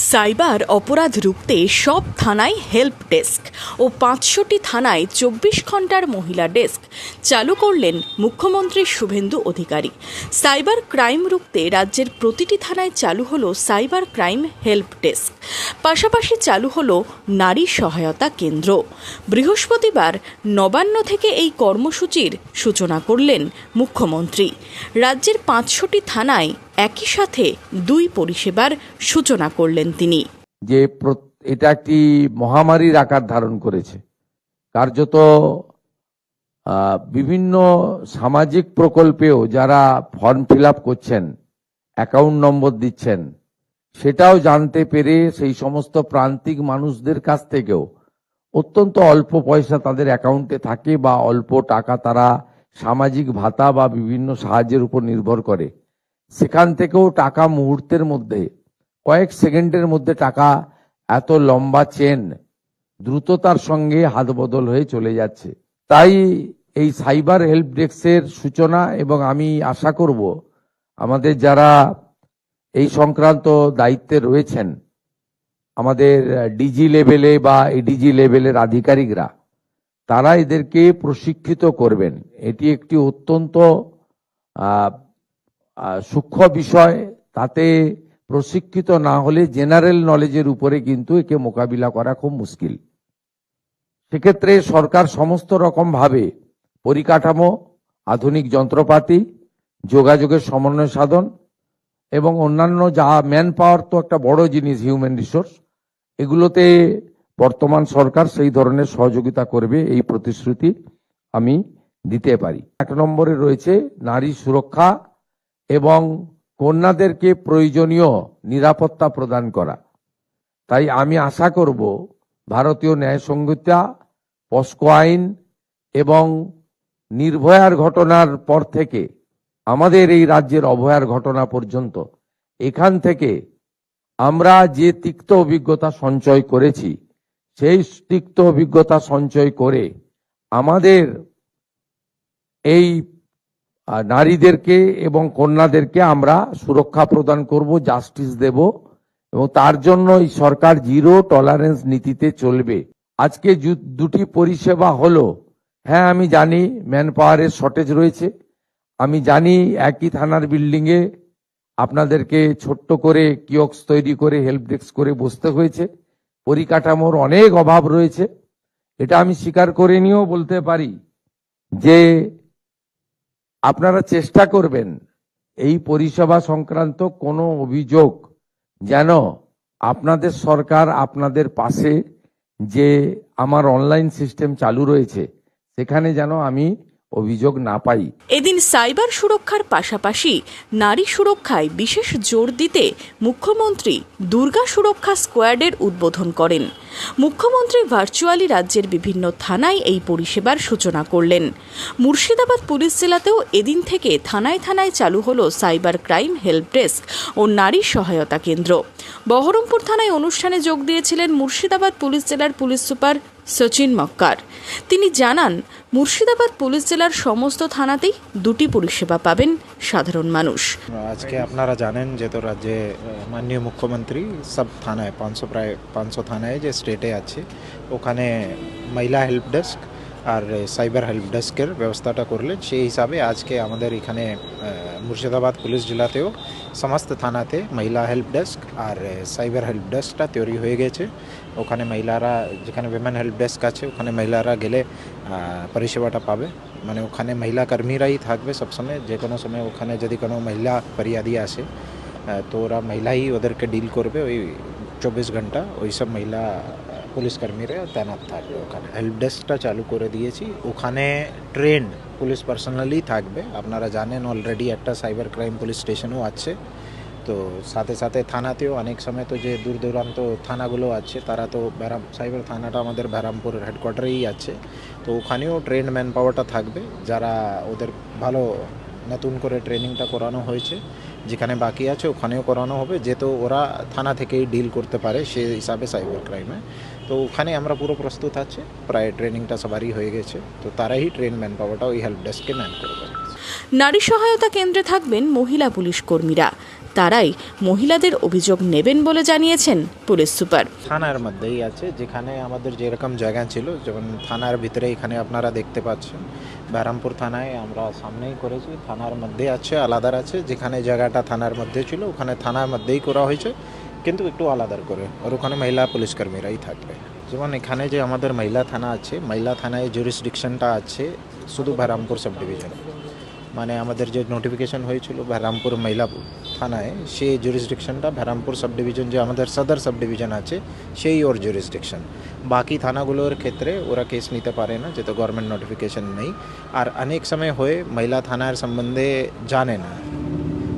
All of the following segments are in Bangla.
সাইবার অপরাধ রুখতে সব থানায় হেল্প ডেস্ক ও ৫০০টি থানায় ২৪ ঘণ্টার মহিলা ডেস্ক চালু করলেন মুখ্যমন্ত্রী শুভেন্দু অধিকারী। সাইবার ক্রাইম রুখতে রাজ্যের প্রতিটি থানায় চালু হলো সাইবার ক্রাইম হেল্প ডেস্ক, পাশাপাশি চালু হলো নারী সহায়তা কেন্দ্র। বৃহস্পতিবার নবান্ন থেকে এই কর্মসূচির সূচনা করলেন মুখ্যমন্ত্রী। রাজ্যের ৫০০টি থানায় একই সাথে দুই পরিষেবার সূচনা করলেন তিনি। যে এটা একটি মহামারীর আকার ধারণ করেছে, কার্যত বিভিন্ন সামাজিক প্রকল্পেও যারা ফর্ম ফিল আপ করছেন, অ্যাকাউন্ট নম্বর দিচ্ছেন, সেটাও জানতে পেরে সেই সমস্ত প্রান্তিক মানুষদের কাছ থেকেও অত্যন্ত অল্প পয়সা তাদের অ্যাকাউন্টে থাকে বা অল্প টাকা তারা সামাজিক ভাতা বা বিভিন্ন সাহায্যের উপর নির্ভর করে, সেখান থেকেও টাকা মুহূর্তের মধ্যে, কয়েক সেকেন্ডের মধ্যে টাকা এত লম্বা চেন দ্রুততার সঙ্গে হাত বদল হয়ে চলে যাচ্ছে। তাই এই সাইবার হেল্প ডেস্কের সূচনা, এবং আমি আশা করব আমাদের যারা এই সংক্রান্ত দায়িত্বে রয়েছেন, আমাদের ডিজি লেভেলে বা এডিজি লেভেলের আধিকারিকরা, তারা এদেরকে প্রশিক্ষিত করবেন। এটি একটি অত্যন্ত সূক্ষ্ম বিষয়। তাতে প্রশিক্ষিত না হলে জেনারেল নলেজের উপরে কিন্তু একে মোকাবিলা করা খুব মুশকিল। সেক্ষেত্রে সরকার সমস্ত রকম ভাবে পরিকাঠামো, আধুনিক যন্ত্রপাতি, যোগাযোগের সমন্বয় সাধন এবং অন্যান্য যা ম্যান পাওয়ার তো একটা বড় জিনিস, হিউম্যান রিসোর্স, এগুলোতে বর্তমান সরকার সেই ধরনের সহযোগিতা করবে, এই প্রতিশ্রুতি আমি দিতে পারি। ১ নম্বরে রয়েছে নারী সুরক্ষা এবং কন্যাদেরকে প্রয়োজনীয় নিরাপত্তা প্রদান করা। তাই আমি আশা করব ভারতীয় ন্যায় সংহিতা, পস্কো আইন এবং নির্ভয়ার ঘটনার পর থেকে আমাদের এই রাজ্যের অভয়ার ঘটনা পর্যন্ত, এখান থেকে আমরা যে তিক্ত অভিজ্ঞতা সঞ্চয় করেছি, সেই তিক্ত অভিজ্ঞতা সঞ্চয় করে আমাদের এই নারীদেরকে এবং কন্যাদেরকে আমরা সুরক্ষা প্রদান করব, জাস্টিস দেব, এবং তার জন্য এই সরকার জিরো টলারেন্স নীতিতে চলবে। আজকে দুটি পরিষেবা হলো, হ্যাঁ আমি জানি ম্যান পাওয়ারের শর্টেজ রয়েছে, আমি জানি একই থানার বিল্ডিং এ আপনাদেরকে ছোট্ট করে কিয়স্ক তৈরি করে হেল্প ডেস্ক করে বসতে হয়েছে, পরিকাঠামোর অনেক অভাব রয়েছে। এটা আমি স্বীকার করে নিয়েও বলতে পারি যে আপনারা চেষ্টা করবেন এই পরিষেবা সংক্রান্ত কোনো অভিযোগ যেন আপনাদের সরকার আপনাদের পাশে যে আমার অনলাইন সিস্টেম চালু রয়েছে সেখানে যেন আমি অভিযোগ না পাই। এদিন সাইবার সুরক্ষার পাশাপাশি নারী সুরক্ষায় বিশেষ জোর দিতে মুখ্যমন্ত্রী দুর্গা সুরক্ষা স্কোয়াডের উদ্বোধন করেন। মুখ্যমন্ত্রী ভার্চুয়ালি রাজ্যের বিভিন্ন থানায় এই পরিষেবার সূচনা করলেন। মুর্শিদাবাদ পুলিশ জেলাতেও এদিন থেকে থানায় থানায় চালু হলো সাইবার ক্রাইম হেল্প ডেস্ক ও নারী সহায়তা কেন্দ্র। বহরমপুর থানায় অনুষ্ঠানে যোগ দিয়েছিলেন মুর্শিদাবাদ পুলিশ জেলার পুলিশ সুপার সচিন মক্কার। তিনি জানান, মুর্শিদাবাদ পুলিশ জেলার সমস্ত থানাতেই দুটি পরিষেবা পাবেন সাধারণ মানুষ। আজকে আপনারা জানেন যে তো রাজ্যে মাননীয় মুখ্যমন্ত্রী সব থানায় প্রায় 500 থানায় যে স্টেটে আছে ওখানে মহিলা হেল্প ডেস্ক আর সাইবার হেল্প ডেস্কের ব্যবস্থাটা করলেন। সেই হিসাবে আজকে আমাদের এখানে মুর্শিদাবাদ পুলিশ জেলাতেও সমস্ত থানাতে মহিলা হেল্প ডেস্ক আর সাইবার হেল্প ডেস্কটা তৈরি হয়ে গেছে। ওখানে মহিলারা, যেখানে উইমেন হেল্প ডেস্ক আছে ওখানে মহিলারা গেলে পরিষেবাটা পাবে। মানে ওখানে মহিলা কর্মীরাই থাকবে সবসময়, যে কোনো সময় ওখানে যদি কোনো মহিলা ফরিয়াদি আসে তো ওরা মহিলাই ওদেরকে ডিল করবে, ওই 24 ঘন্টা ওই সব মহিলা পুলিশ কর্মীরা তৈনাত থাকবে। ওখানে হেল্প ডেস্কটা চালু করে দিয়েছি, ওখানে ট্রেন্ড পুলিশ পার্সোনালি থাকবে। আপনারা জানেন অলরেডি একটা সাইবার ক্রাইম পুলিশ স্টেশনও আছে, তো সাথে সাথে থানাতেও অনেক সময় তো যে দূর দূরান্ত থানাগুলো আছে তারা তো সাইবার থানাটা আমাদের বেরামপুর হেডকোয়ার্টারেই আছে, তো ওখানেও ট্রেন্ড ম্যান পাওয়ারটা থাকবে, যারা ওদের ভালো নতুন করে ট্রেনিংটা করানো হয়েছে, যেখানে বাকি আছে ওখানেও করানো হবে, যেহেতু ওরা থানা থেকেই ডিল করতে পারে সেই হিসাবে সাইবার ক্রাইমে। তো ওখানে আমরা পুরো প্রস্তুত আছে, প্রায় ট্রেনিংটা সবারই হয়ে গেছে, তো তারাই ট্রেন ম্যান পাওয়ারটা ওই হেল্প ডেস্ককে ম্যান করবে। নারী সহায়তা কেন্দ্রে থাকবেন মহিলা পুলিশ কর্মীরা। তারাই মহিলাদের অভিযোগ নেবেন বলে জানিয়েছেন পুলিশ সুপার। থানার মধ্যেই আছে, যেখানে আমাদের যেরকম জায়গা ছিল, যেমন থানার ভিতরে এখানে আপনারা দেখতে পাচ্ছেন বেহারামপুর থানায় আমরা সামনেই করেছি, থানার মধ্যে আছে, আলাদা আছে। যেখানে জায়গাটা থানার মধ্যে ছিল ওখানে থানার মধ্যেই করা হয়েছে, কিন্তু একটু আলাদা করে, আর ওখানে মহিলা পুলিশ কর্মীরাই থাকবে। যেমন এখানে যে আমাদের মহিলা থানা আছে, মহিলা থানায় জুরিসডিকশনটা আছে শুধু বেহারামপুর সাব ডিভিশনে, মানে আমাদের যে নোটিফিকেশন হয়েছিল বেহারামপুর মহিলা থানায়, সেই জুরিসডিকশনটা বেহারামপুর সাব ডিভিশন যে আমাদের সদর সাব ডিভিশন আছে সেই ওর জুরিসডিকশন। বাকি থানাগুলোর ক্ষেত্রে ওরা কেস নিতে পারে না, যেহেতু গভর্নমেন্ট নোটিফিকেশন নেই। আর অনেক সময় হয়ে মহিলা থানার সম্বন্ধে জানে না।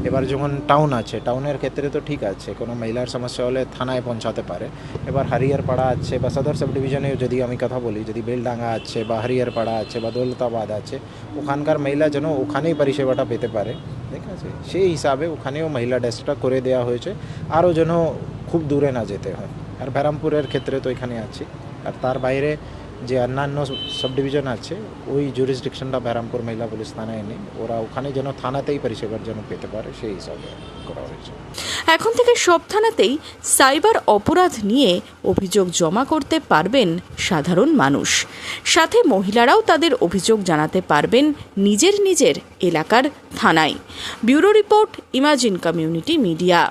এবার যখন টাউন আছে, টাউনের ক্ষেত্রে তো ঠিক আছে, কোনো মহিলার সমস্যা হলে থানায় পৌঁছাতে পারে। এবার হরিহরপাড়া আছে বা সদর সাব ডিভিশনে যদি আমি কথা বলি, যদি বেলডাঙ্গা আছে বা হরিহরপাড়া আছে বা দৌলতাবাদ আছে, ওখানকার মহিলা যেন ওখানেই পরিষেবাটা পেতে পারে, ঠিক আছে, সেই হিসাবে ওখানেও মহিলা ডেস্কটা করে দেওয়া হয়েছে, আরও যেন খুব দূরে না যেতে হয়। আর বেহারামপুরের ক্ষেত্রে তো এখানে আছে, আর তার বাইরে যে অন্যান্য সাব ডিভিশন আছে ওই জুরিসডিকশনটা বেহারামপুর মহিলা পুলিশ থানায় নেই, ওরা ওখানে যেন থানাতেই পরিষেবার যেন পেতে পারে সেই হিসাবে করা হয়েছে। এখন থেকে সব থানাতেই সাইবার অপরাধ নিয়ে অভিযোগ জমা করতে পারবেন সাধারণ মানুষ। সাথে মহিলারাও তাদের অভিযোগ জানাতে পারবেন নিজের এলাকার থানায়। Bureau report, imagine community media.